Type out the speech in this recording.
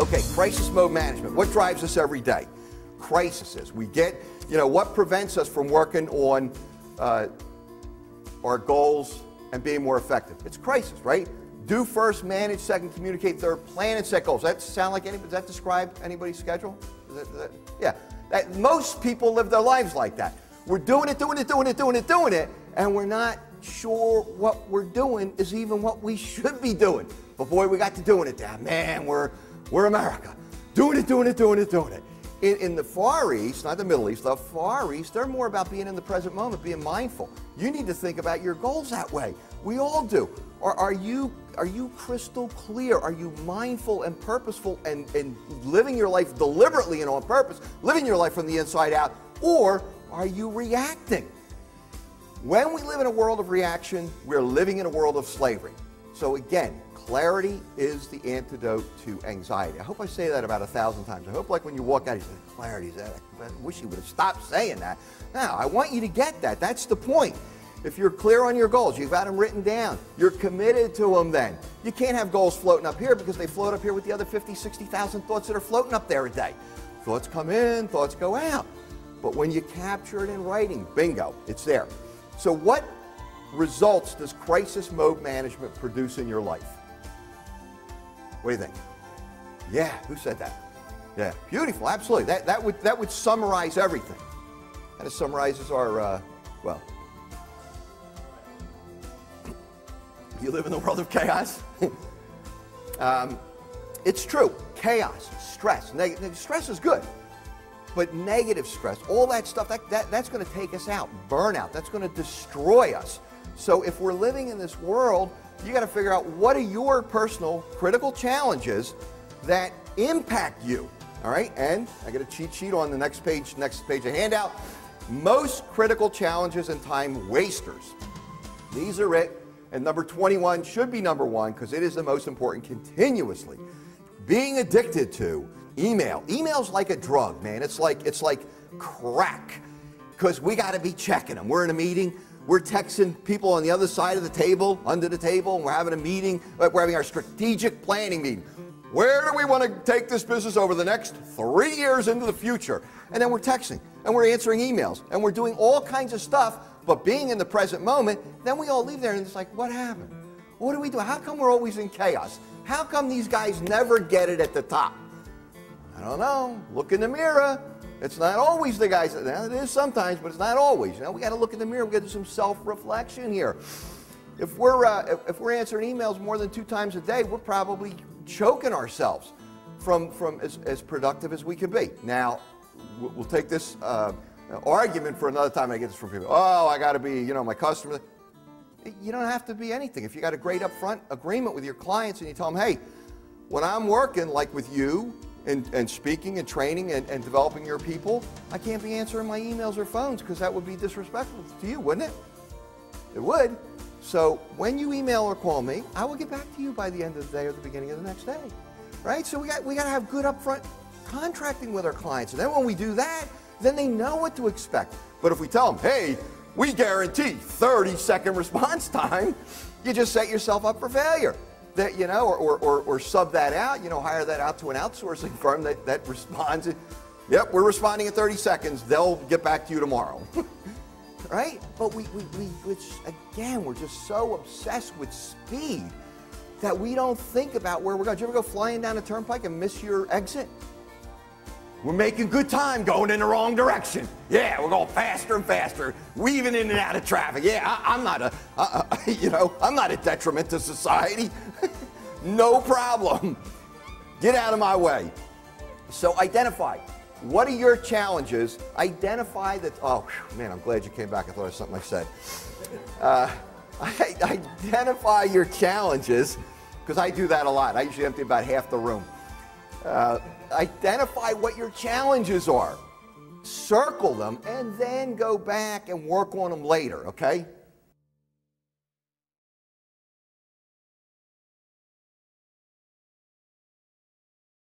Okay, crisis mode management. What drives us every day? Crises. We get, what prevents us from working on our goals and being more effective? It's crisis, right? Do first, manage second, communicate third, plan and set goals. Does that sound like anybody? Does that describe anybody's schedule? Yeah. Most people live their lives like that. We're doing it, and we're not sure what we're doing is even what we should be doing. But boy, we got to doing it down. Man, we're America. Doing it. In the Far East, not the Middle East, the Far East, they're more about being in the present moment, being mindful. You need to think about your goals that way. We all do. Are you crystal clear? Are you mindful and purposeful and living your life deliberately and on purpose, living your life from the inside out? Or are you reacting? When we live in a world of reaction, we're living in a world of slavery. So again, clarity is the antidote to anxiety. I hope I say that about 1,000 times. I hope like when you walk out, you say, clarity is that. I wish you would have stopped saying that. Now, I want you to get that. That's the point. If you're clear on your goals, you've got them written down, you're committed to them then. You can't have goals floating up here because they float up here with the other 50, 60,000 thoughts that are floating up there a day. Thoughts come in, thoughts go out. But when you capture it in writing, bingo, it's there. So what results does crisis mode management produce in your life? What do you think? Yeah, who said that? Yeah, beautiful, absolutely. That would summarize everything. And it summarizes our, you live in the world of chaos? It's true. Chaos, stress. Stress is good. But negative stress, all that stuff, that's going to take us out. Burnout, that's going to destroy us. So if we're living in this world, you got to figure out what are your personal critical challenges that impact you. All right? And I got a cheat sheet on the next page of handout. Most critical challenges and time wasters. These are it. And number 21 should be number 1 because it is the most important continuously. Being addicted to email. Email's like a drug, man. It's like crack because we got to be checking them. We're in a meeting. We're texting people on the other side of the table, under the table, and we're having a meeting. We're having our strategic planning meeting. Where do we want to take this business over the next 3 years into the future? And then we're texting, and we're answering emails, and we're doing all kinds of stuff. But being in the present moment, then we all leave there and it's like, what happened? What do we do? How come we're always in chaos? How come these guys never get it at the top? I don't know. Look in the mirror. It's not always the guys. Now, it is sometimes, but it's not always. We got to look in the mirror. We got to do some self-reflection here. If we're answering emails more than 2 times a day, we're probably choking ourselves from as productive as we could be. Now, we'll take this argument for another time. I get this from people. Oh, I got to be, my customer. You don't have to be anything. If you got a great upfront agreement with your clients and you tell them, hey, when I'm working like with you and speaking and training and developing your people, I can't be answering my emails or phones because that would be disrespectful to you, wouldn't it? It would. So when you email or call me, I will get back to you by the end of the day or the beginning of the next day, right? So we got to have good upfront contracting with our clients. And then when we do that, then they know what to expect. But if we tell them, hey, we guarantee 30-second response time, you just set yourself up for failure. That, or sub that out, hire that out to an outsourcing firm that responds. Yep, we're responding in 30 seconds. They'll get back to you tomorrow. Right? But we're just so obsessed with speed that we don't think about where we're going. Did you ever go flying down a turnpike and miss your exit? We're making good time going in the wrong direction. Yeah, we're going faster and faster, weaving in and out of traffic. Yeah, I'm not a detriment to society. No problem. Get out of my way. So identify. What are your challenges? Identify that. Oh, man, I'm glad you came back. I thought it was something I said. Identify your challenges, because I do that a lot. I usually empty about half the room. Identify what your challenges are. Circle them, and then go back and work on them later, okay?